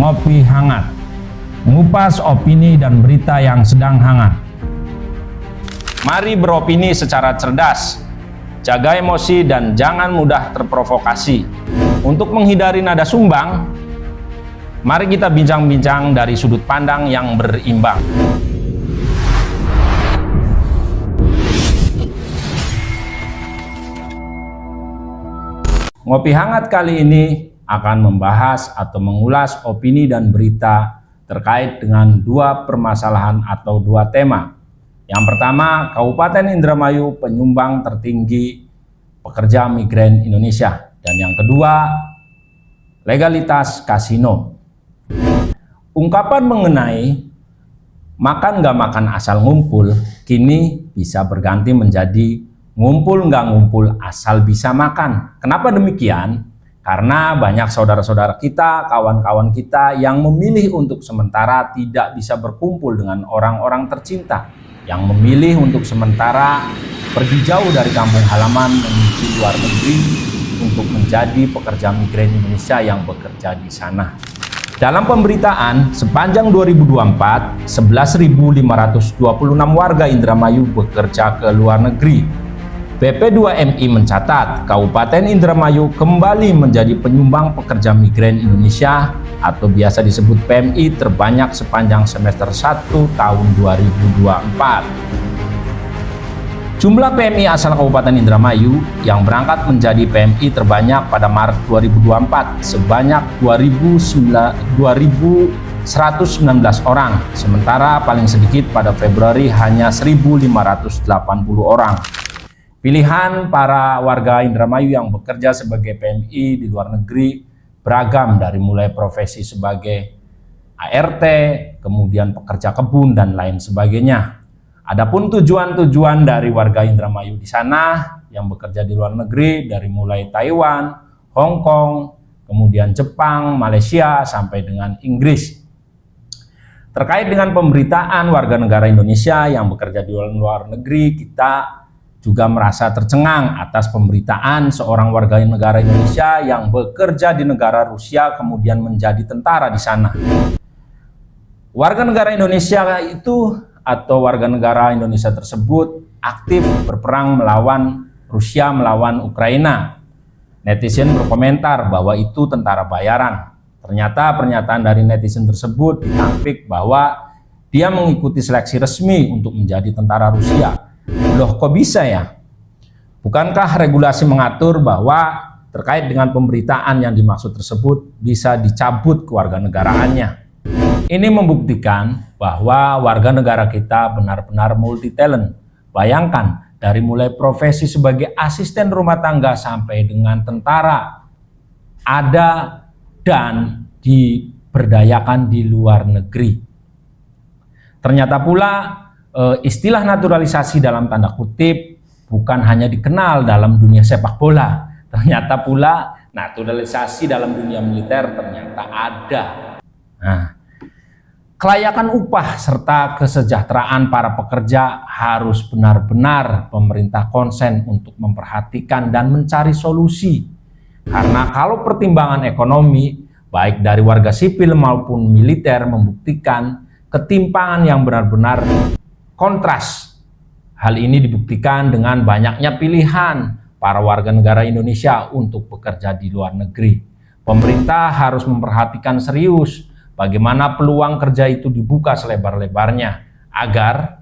Ngopi Hangat, mengupas opini dan berita yang sedang hangat. Mari beropini secara cerdas, jaga emosi dan jangan mudah terprovokasi. Untuk menghindari nada sumbang, mari kita bincang-bincang dari sudut pandang yang berimbang. Ngopi Hangat kali ini akan membahas atau mengulas opini dan berita terkait dengan dua permasalahan atau dua tema. Yang pertama, Kabupaten Indramayu penyumbang tertinggi pekerja migran Indonesia. Dan yang kedua, legalitas kasino. Ungkapan mengenai makan nggak makan asal ngumpul, kini bisa berganti menjadi ngumpul nggak ngumpul asal bisa makan. Kenapa demikian? Karena banyak saudara-saudara kita, kawan-kawan kita yang memilih untuk sementara tidak bisa berkumpul dengan orang-orang tercinta, yang memilih untuk sementara pergi jauh dari kampung halaman menuju luar negeri untuk menjadi pekerja migran Indonesia yang bekerja di sana. Dalam pemberitaan, sepanjang 2024, 11.526 warga Indramayu bekerja ke luar negeri. BP2MI mencatat, Kabupaten Indramayu kembali menjadi penyumbang pekerja migran Indonesia atau biasa disebut PMI terbanyak sepanjang semester 1 tahun 2024. Jumlah PMI asal Kabupaten Indramayu yang berangkat menjadi PMI terbanyak pada Maret 2024 sebanyak 2.119 orang, sementara paling sedikit pada Februari hanya 1.580 orang. Pilihan para warga Indramayu yang bekerja sebagai PMI di luar negeri beragam, dari mulai profesi sebagai ART, kemudian pekerja kebun dan lain sebagainya. Adapun tujuan-tujuan dari warga Indramayu di sana yang bekerja di luar negeri dari mulai Taiwan, Hong Kong, kemudian Jepang, Malaysia sampai dengan Inggris. Terkait dengan pemberitaan warga negara Indonesia yang bekerja di luar negeri, kita juga merasa tercengang atas pemberitaan seorang warga negara Indonesia yang bekerja di negara Rusia kemudian menjadi tentara di sana. Warga negara Indonesia itu atau warga negara Indonesia tersebut aktif berperang melawan Rusia, melawan Ukraina. Netizen berkomentar bahwa itu tentara bayaran. Ternyata pernyataan dari netizen tersebut ditampik bahwa dia mengikuti seleksi resmi untuk menjadi tentara Rusia. Loh, kok bisa ya? Bukankah regulasi mengatur bahwa terkait dengan pemberitaan yang dimaksud tersebut bisa dicabut kewarganegaraannya? Ini membuktikan bahwa warga negara kita benar-benar multi talent. Bayangkan, dari mulai profesi sebagai asisten rumah tangga sampai dengan tentara ada dan diberdayakan di luar negeri. Ternyata pula istilah naturalisasi dalam tanda kutip bukan hanya dikenal dalam dunia sepak bola. Ternyata pula naturalisasi dalam dunia militer ternyata ada. Nah, kelayakan upah serta kesejahteraan para pekerja harus benar-benar pemerintah konsen untuk memperhatikan dan mencari solusi. Karena kalau pertimbangan ekonomi baik dari warga sipil maupun militer membuktikan ketimpangan yang benar-benar kontras. Hal ini dibuktikan dengan banyaknya pilihan para warga negara Indonesia untuk bekerja di luar negeri. Pemerintah harus memperhatikan serius bagaimana peluang kerja itu dibuka selebar-lebarnya agar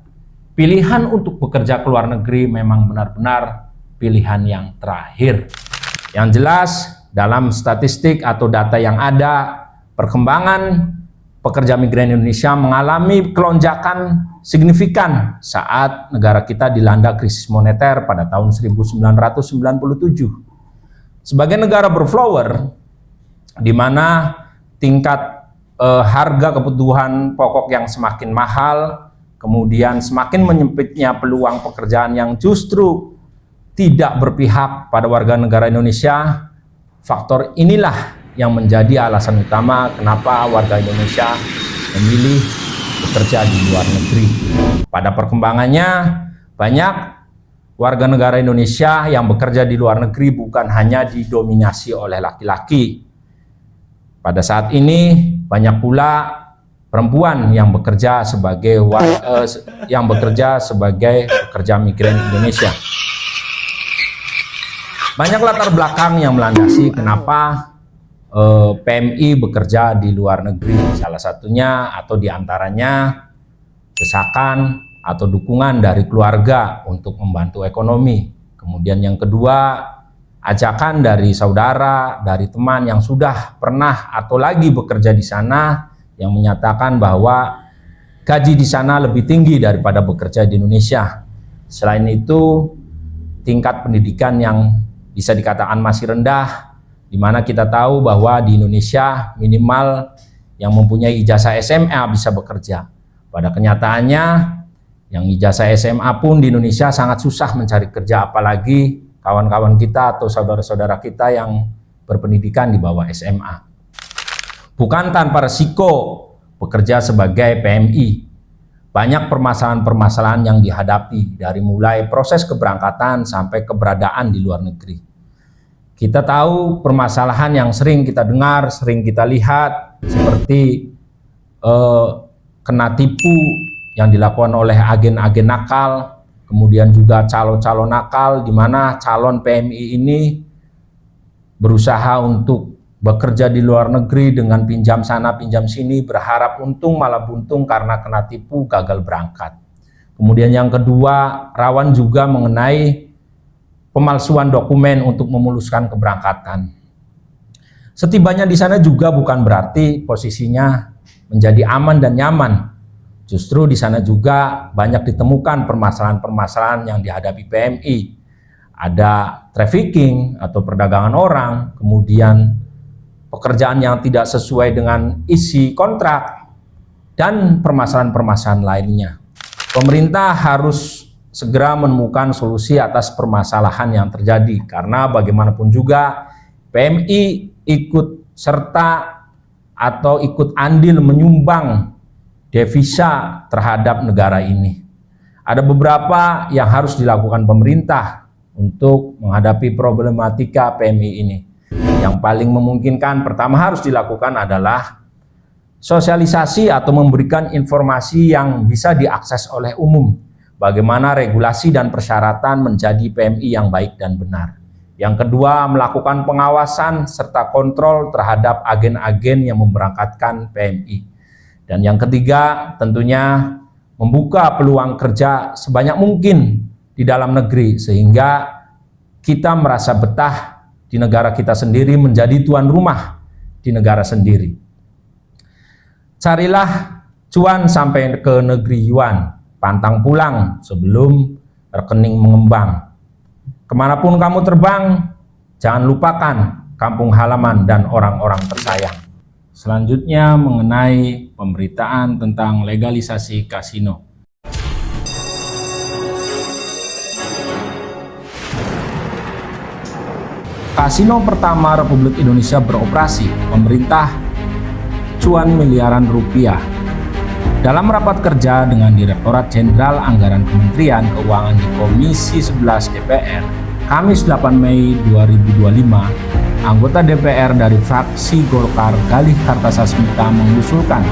pilihan untuk bekerja ke luar negeri memang benar-benar pilihan yang terakhir. Yang jelas, dalam statistik atau data yang ada, perkembangan pekerja migran Indonesia mengalami kelonjakan signifikan saat negara kita dilanda krisis moneter pada tahun 1997. Sebagai negara berflower, di mana tingkat harga kebutuhan pokok yang semakin mahal, kemudian semakin menyempitnya peluang pekerjaan yang justru tidak berpihak pada warga negara Indonesia, faktor inilah yang menjadi alasan utama kenapa warga Indonesia memilih bekerja di luar negeri. Pada perkembangannya, banyak warga negara Indonesia yang bekerja di luar negeri bukan hanya didominasi oleh laki-laki. Pada saat ini banyak pula perempuan yang bekerja sebagai pekerja migran Indonesia. Banyak latar belakang yang melandasi kenapa PMI bekerja di luar negeri. Salah satunya atau diantaranya desakan atau dukungan dari keluarga untuk membantu ekonomi. Kemudian yang kedua, ajakan dari saudara, dari teman yang sudah pernah atau lagi bekerja di sana yang menyatakan bahwa gaji di sana lebih tinggi daripada bekerja di Indonesia. Selain itu, tingkat pendidikan yang bisa dikatakan masih rendah, di mana kita tahu bahwa di Indonesia minimal yang mempunyai ijazah SMA bisa bekerja. Pada kenyataannya, yang ijazah SMA pun di Indonesia sangat susah mencari kerja, apalagi kawan-kawan kita atau saudara-saudara kita yang berpendidikan di bawah SMA. Bukan tanpa resiko bekerja sebagai PMI. Banyak permasalahan-permasalahan yang dihadapi dari mulai proses keberangkatan sampai keberadaan di luar negeri. Kita tahu permasalahan yang sering kita dengar, sering kita lihat seperti kena tipu yang dilakukan oleh agen-agen nakal, kemudian juga calon-calon nakal di mana calon PMI ini berusaha untuk bekerja di luar negeri dengan pinjam sana pinjam sini, berharap untung malah buntung karena kena tipu, gagal berangkat. Kemudian yang kedua, rawan juga mengenai pemalsuan dokumen untuk memuluskan keberangkatan. Setibanya di sana juga bukan berarti posisinya menjadi aman dan nyaman. Justru di sana juga banyak ditemukan permasalahan-permasalahan yang dihadapi PMI. Ada trafficking atau perdagangan orang, kemudian pekerjaan yang tidak sesuai dengan isi kontrak, dan permasalahan-permasalahan lainnya. Pemerintah harus segera menemukan solusi atas permasalahan yang terjadi, karena bagaimanapun juga PMI ikut serta atau ikut andil menyumbang devisa terhadap negara ini. Ada beberapa yang harus dilakukan pemerintah untuk menghadapi problematika PMI ini. Yang paling memungkinkan pertama harus dilakukan adalah sosialisasi atau memberikan informasi yang bisa diakses oleh umum. Bagaimana regulasi dan persyaratan menjadi PMI yang baik dan benar. Yang kedua, melakukan pengawasan serta kontrol terhadap agen-agen yang memberangkatkan PMI. Dan yang ketiga, tentunya membuka peluang kerja sebanyak mungkin di dalam negeri sehingga kita merasa betah di negara kita sendiri, menjadi tuan rumah di negara sendiri. Carilah cuan sampai ke negeri yuan, pantang pulang sebelum rekening mengembang. Kemanapun kamu terbang, jangan lupakan kampung halaman dan orang-orang tersayang. Selanjutnya mengenai pemberitaan tentang legalisasi kasino. Kasino pertama Republik Indonesia beroperasi, pemerintah cuan miliaran rupiah. Dalam rapat kerja dengan Direktorat Jenderal Anggaran Kementerian Keuangan di Komisi 11 DPR, Kamis 8 Mei 2025, anggota DPR dari fraksi Golkar Galih Kartasasmita mengusulkan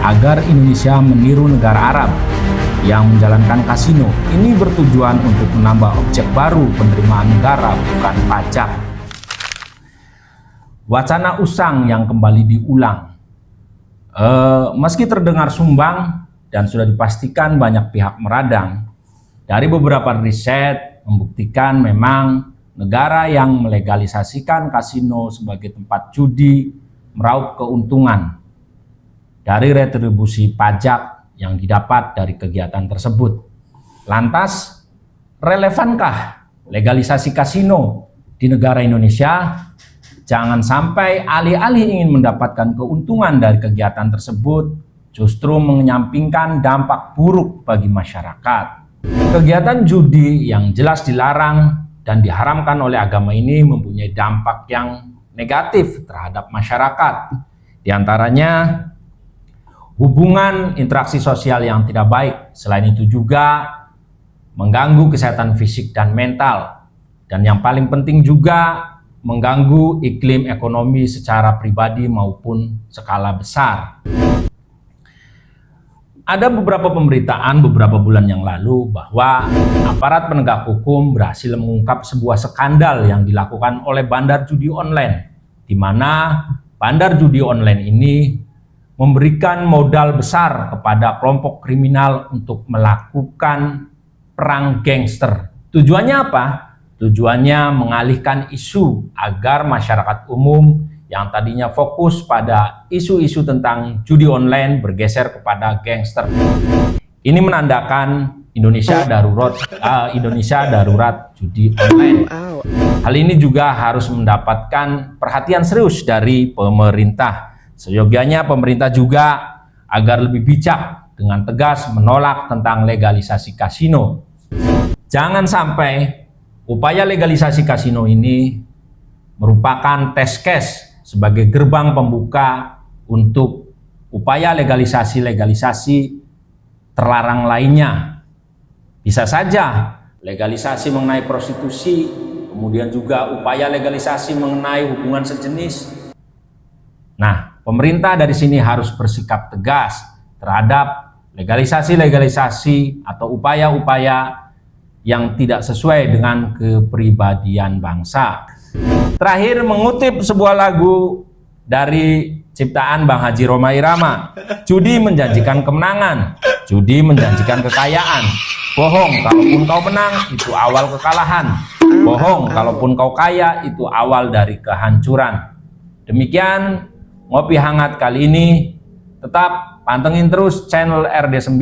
agar Indonesia meniru negara Arab yang menjalankan kasino. Ini bertujuan untuk menambah objek baru penerimaan negara, bukan pajak. Wacana usang yang kembali diulang. Meski terdengar sumbang dan sudah dipastikan banyak pihak meradang, dari beberapa riset membuktikan memang negara yang melegalisasikan kasino sebagai tempat judi meraup keuntungan dari retribusi pajak yang didapat dari kegiatan tersebut. Lantas, relevankah legalisasi kasino di negara Indonesia? Jangan sampai alih-alih ingin mendapatkan keuntungan dari kegiatan tersebut, justru menyampingkan dampak buruk bagi masyarakat. Kegiatan judi yang jelas dilarang dan diharamkan oleh agama ini mempunyai dampak yang negatif terhadap masyarakat. Di antaranya, hubungan interaksi sosial yang tidak baik. Selain itu juga mengganggu kesehatan fisik dan mental. Dan yang paling penting juga mengganggu iklim ekonomi secara pribadi maupun skala besar. Ada beberapa pemberitaan beberapa bulan yang lalu bahwa aparat penegak hukum berhasil mengungkap sebuah skandal yang dilakukan oleh bandar judi online, di mana bandar judi online ini memberikan modal besar kepada kelompok kriminal untuk melakukan perang gangster. Tujuannya apa? Tujuannya mengalihkan isu agar masyarakat umum yang tadinya fokus pada isu-isu tentang judi online bergeser kepada gangster. Ini menandakan Indonesia darurat judi online. Hal ini juga harus mendapatkan perhatian serius dari pemerintah. Seyogianya pemerintah juga agar lebih bijak dengan tegas menolak tentang legalisasi kasino. Jangan sampai upaya legalisasi kasino ini merupakan test case sebagai gerbang pembuka untuk upaya legalisasi terlarang lainnya. Bisa saja legalisasi mengenai prostitusi, kemudian juga upaya legalisasi mengenai hubungan sejenis. Nah, pemerintah dari sini harus bersikap tegas terhadap legalisasi atau upaya-upaya yang tidak sesuai dengan kepribadian bangsa. Terakhir, mengutip sebuah lagu dari ciptaan Bang Haji Rhoma Irama. Judi menjanjikan kemenangan, judi menjanjikan kekayaan. Bohong, kalaupun kau menang itu awal kekalahan. Bohong, kalaupun kau kaya itu awal dari kehancuran. Demikian Ngopi Hangat kali ini. Tetap pantengin terus channel RD9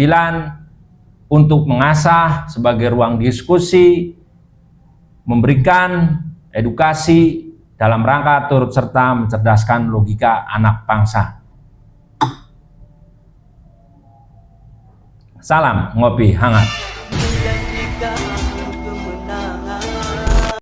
untuk mengasah sebagai ruang diskusi, memberikan edukasi dalam rangka turut serta mencerdaskan logika anak bangsa. Salam Ngopi Hangat.